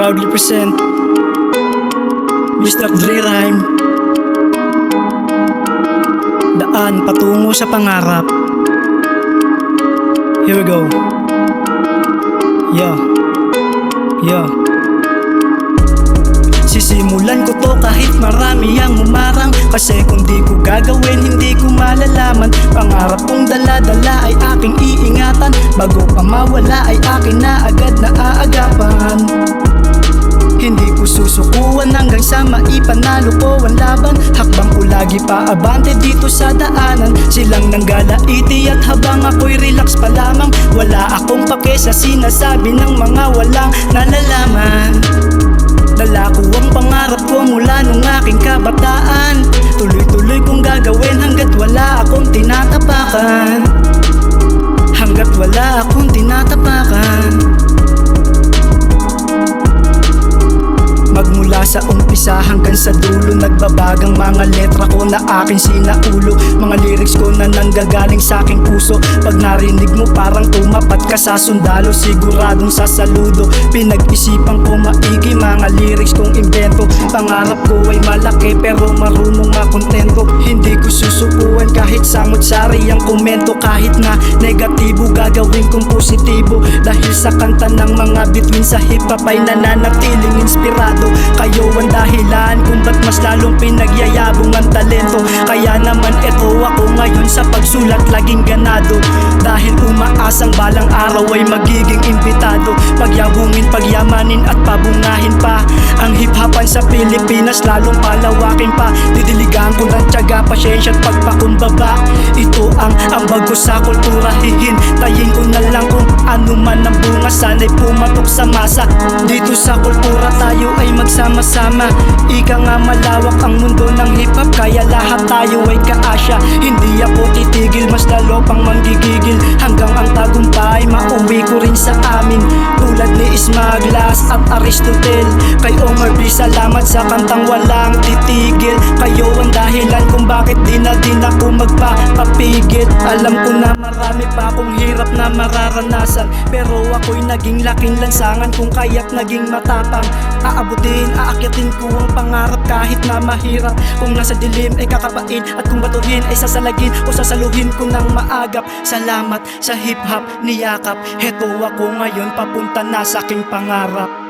proudly present Mr. Dre Rhyme. Daan patungo sa pangarap. Here we go. Yeah. Sisimulan ko to kahit marami ang umarang, kasi kung di ko gagawin hindi ko malalaman. Pangarap kong dala-dala ay aking iingatan, bago pa mawala ay akin na agad na aagapan. Hindi ko susukuan hanggang sa maipanalo ko ang laban. Hakbang ko lagi paabante dito sa daanan. Silang nanggalaiti at habang ako'y relax pa lamang, wala akong pake sa sinasabi ng mga walang nalalaman. Dala ko ang pangarap ko mula nung aking kabataan. Tuloy-tuloy kong gagawin hanggat wala akong tinatapakan. Hanggat wala akong tinatapakan. Magmula sa umpisa hanggang sa dulo, nagbabagang mga letra ko na aking sinaulo. Mga lyrics ko na nanggagaling sa aking puso. Pag narinig mo parang tumapat ka sa sundalo, siguradong sasaludo. Pinag-isipan ko maigi mga lyrics kong imbento. Pangarap ko ay malaki pero marunong makontento. Hindi ko susukuan kahit samot-sari ang komento. Kahit na negatibo gagawin kong positibo, dahil sa kanta ng mga bituin sa hip-hop ay nananatiling inspirado. Kayo ang dahilan kung ba't mas lalong pinagyayabong ang talento. Kaya naman eto ako ngayon sa pagsulat laging ganado, dahil umaasang balang araw ay magiging imbitado. Pagyabungin, pagyamanin at pabungahin pa ang hip-hopan sa Pilipinas, lalong palawakin pa. Didiligan ko ng tiyaga, pasyensya at pagpakumbaba. Ito ang bago sa kultura, hihintayin ko na lang kung ano man ang bunga. Sana'y pumatok sa masa. Dito sa kultura tayo ay magsama-sama. Ika nga malawak ang mundo ng hip-hop, kaya lahat tayo ay kaasya. Hindi ako titigil, mas lalo pang manggigigil, hanggang ang tagumpay mauwi ko rin sa amin. Tulad ni Ismaglas at Aristotel, kay Omar B, salamat sa kantang walang titigil. Kayo ang dahilan kung bakit di na din ako magpapapigil. Alam ko na marami pa akong hirap na mararanasan, pero ako'y naging laking lansangan kung kaya't naging matapang. Aabutin, aakyatin ko ang pangarap kahit na mahirap. Kung nasa dilim ay kakapain, at kung batuhin ay sasalagin o sasaluhin ko ng maagap. Salamat sa hip-hop niyakap, heto ako ngayon papunta na sa aking pangarap.